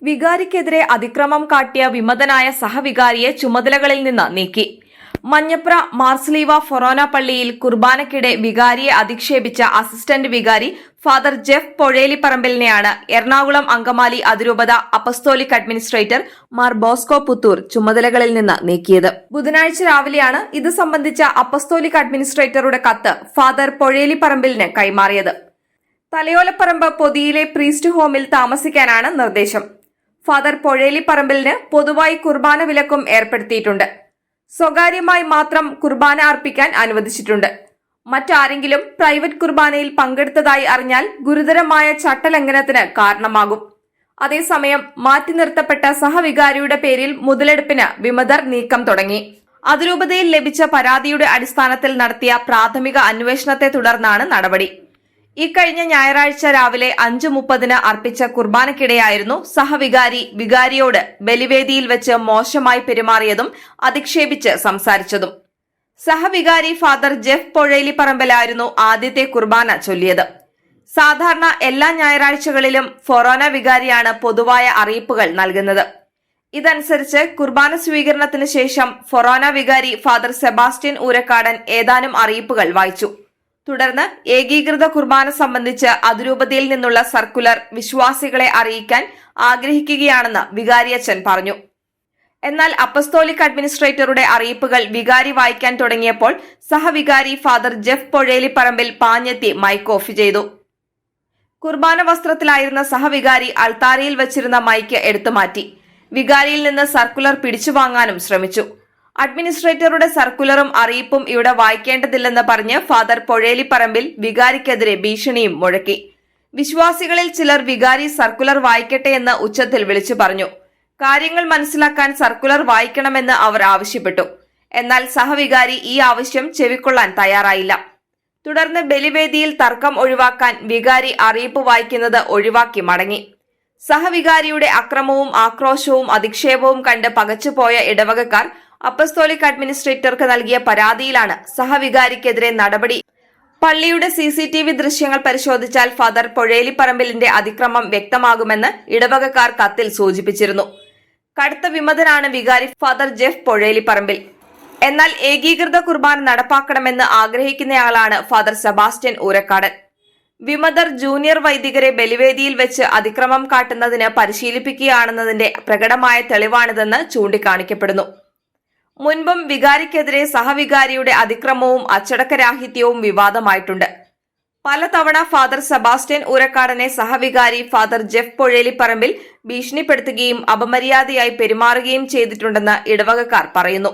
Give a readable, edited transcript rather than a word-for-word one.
വികാരിക്കെതിരെ അതിക്രമം കാട്ടിയ വിമതനായ സഹവികാരിയെ ചുമതലകളിൽ നിന്ന് നീക്കി. മഞ്ഞപ്ര മാർസ്ലീവ ഫൊറോന പള്ളിയിൽ കുർബാനയ്ക്കിടെ വികാരിയെ അധിക്ഷേപിച്ച അസിസ്റ്റന്റ് വികാരി ഫാദർ ജെഫ് പൊഴേലിപ്പറമ്പിലിനെയാണ് എറണാകുളം അങ്കമാലി അതിരൂപത apostolic administrator Mar Bosco Puthur ചുമതലകളിൽ നിന്ന് നീക്കിയത്. ബുധനാഴ്ച രാവിലെയാണ് ഇത് സംബന്ധിച്ച അപ്പസ്തോലിക് അഡ്മിനിസ്ട്രേറ്ററുടെ കത്ത് ഫാദർ പൊഴേലിപ്പറമ്പിലിന് കൈമാറിയത്. തലയോലപ്പറമ്പ് പൊതിയിലെ പ്രീസ്റ്റ് ഹോമിൽ താമസിക്കാനാണ് നിർദ്ദേശം. ഫാദർ പൊഴേലിപ്പറമ്പിലിന് പൊതുവായി കുർബാന വിലക്കും ഏർപ്പെടുത്തിയിട്ടുണ്ട്. സ്വകാര്യമായി മാത്രം കുർബാന അർപ്പിക്കാൻ അനുവദിച്ചിട്ടുണ്ട്. മറ്റാരെങ്കിലും പ്രൈവറ്റ് കുർബാനയിൽ പങ്കെടുത്തതായി അറിഞ്ഞാൽ ഗുരുതരമായ ചട്ടലംഘനത്തിന് കാരണമാകും. അതേസമയം മാറ്റി നിർത്തപ്പെട്ട സഹവികാരിയുടെ പേരിൽ മുതലെടുപ്പിന് വിമതർ നീക്കം തുടങ്ങി. അതിരൂപതയിൽ ലഭിച്ച പരാതിയുടെ അടിസ്ഥാനത്തിൽ നടത്തിയ പ്രാഥമിക അന്വേഷണത്തെ തുടർന്നാണ് നടപടി. ഇക്കഴിഞ്ഞ ഞായറാഴ്ച രാവിലെ 5:30 അർപ്പിച്ച കുർബാനയ്ക്കിടെയായിരുന്നു സഹവികാരി വികാരിയോട് ബലിവേദിയിൽ വെച്ച് മോശമായി പെരുമാറിയതും അധിക്ഷേപിച്ച് സംസാരിച്ചതും. സഹവികാരി ഫാദർ ജെഫ് പൊഴേലിപ്പറമ്പിലായിരുന്നു ആദ്യത്തെ കുർബാന ചൊല്ലിയത്. സാധാരണ എല്ലാ ഞായറാഴ്ചകളിലും ഫൊറോന വികാരിയാണ് പൊതുവായ അറിയിപ്പുകൾ നൽകുന്നത്. ഇതനുസരിച്ച് കുർബാന സ്വീകരണത്തിന് ശേഷം ഫൊറോന വികാരി ഫാദർ സെബാസ്റ്റ്യൻ ഊരക്കാടൻ ഏതാനും അറിയിപ്പുകൾ വായിച്ചു. തുടർന്ന് ഏകീകൃത കുർബാന സംബന്ധിച്ച് അതിരൂപതയിൽ നിന്നുള്ള സർക്കുലർ വിശ്വാസികളെ അറിയിക്കാൻ ആഗ്രഹിക്കുകയാണെന്ന് വികാരിയച്ചൻ പറഞ്ഞു. എന്നാൽ അപ്പസ്തോലിക് അഡ്മിനിസ്ട്രേറ്ററുടെ അറിയിപ്പുകൾ വികാരി വായിക്കാൻ തുടങ്ങിയപ്പോൾ സഹവികാരി ഫാദർ ജെഫ് പൊഴേലിപ്പറമ്പിൽ പാഞ്ഞെത്തി മൈക്ക് ഓഫ് ചെയ്തു. കുർബാന വസ്ത്രത്തിലായിരുന്ന സഹവികാരി അൾത്താരയിൽ വച്ചിരുന്ന മൈക്ക് എടുത്തുമാറ്റി. വികാരിയിൽ നിന്ന് സർക്കുലർ പിടിച്ചുവാങ്ങാനും ശ്രമിച്ചു. അഡ്മിനിസ്ട്രേറ്ററുടെ സർക്കുലറും അറിയിപ്പും ഇവിടെ വായിക്കേണ്ടതില്ലെന്ന് പറഞ്ഞ് ഫാദർ പൊഴേലിപ്പറമ്പിൽ വികാരിക്കെതിരെ ഭീഷണിയും മുഴക്കി. വിശ്വാസികളിൽ ചിലർ വികാരി സർക്കുലർ വായിക്കട്ടെ എന്ന് ഉച്ചത്തിൽ വിളിച്ചു പറഞ്ഞു. കാര്യങ്ങൾ മനസ്സിലാക്കാൻ സർക്കുലർ വായിക്കണമെന്ന് അവർ ആവശ്യപ്പെട്ടു. എന്നാൽ സഹവികാരി ഈ ആവശ്യം ചെവിക്കൊള്ളാൻ തയ്യാറായില്ല. തുടർന്ന് ബലിവേദിയിൽ തർക്കം ഒഴിവാക്കാൻ വികാരി അറിയിപ്പ് വായിക്കുന്നത് ഒഴിവാക്കി മടങ്ങി. സഹവികാരിയുടെ അക്രമവും ആക്രോശവും അധിക്ഷേപവും കണ്ട് പകച്ചുപോയ ഇടവകക്കാർ അപ്പസ്തോലിക് അഡ്മിനിസ്ട്രേറ്റർക്ക് നൽകിയ പരാതിയിലാണ് സഹവികാരിക്കെതിരെ നടപടി. പള്ളിയുടെ CCTV ദൃശ്യങ്ങൾ പരിശോധിച്ചാൽ ഫാദർ പൊഴേലിപ്പറമ്പിലിന്റെ അതിക്രമം വ്യക്തമാകുമെന്ന് ഇടവകക്കാർ കത്തിൽ സൂചിപ്പിച്ചിരുന്നു. കടുത്ത വിമതനാണ് വികാരി ഫാദർ ജെഫ് പൊഴേലിപ്പറമ്പിൽ. എന്നാൽ ഏകീകൃത കുർബാന നടപ്പാക്കണമെന്ന് ആഗ്രഹിക്കുന്നയാളാണ് ഫാദർ സെബാസ്റ്റ്യൻ ഊരക്കാടൻ. വിമതർ ജൂനിയർ വൈദികരെ ബലിവേദിയിൽ വെച്ച് അതിക്രമം കാട്ടുന്നതിന് പരിശീലിപ്പിക്കുകയാണെന്നതിന്റെ പ്രകടമായ തെളിവാണിതെന്ന് ചൂണ്ടിക്കാണിക്കപ്പെടുന്നു. മുൻപും വികാരിക്കെതിരെ സഹവികാരിയുടെ അതിക്രമവും അച്ചടക്കരാഹിത്യവും വിവാദമായിട്ടുണ്ട്. പലതവണ ഫാദർ സെബാസ്റ്റ്യൻ ഊരക്കാടനെ സഹവികാരി ഫാദർ ജെഫ് പൊഴേലിപ്പറമ്പിൽ ഭീഷണിപ്പെടുത്തുകയും അപമര്യാദയായി പെരുമാറുകയും ചെയ്തിട്ടുണ്ടെന്ന് ഇടവകക്കാർ പറയുന്നു.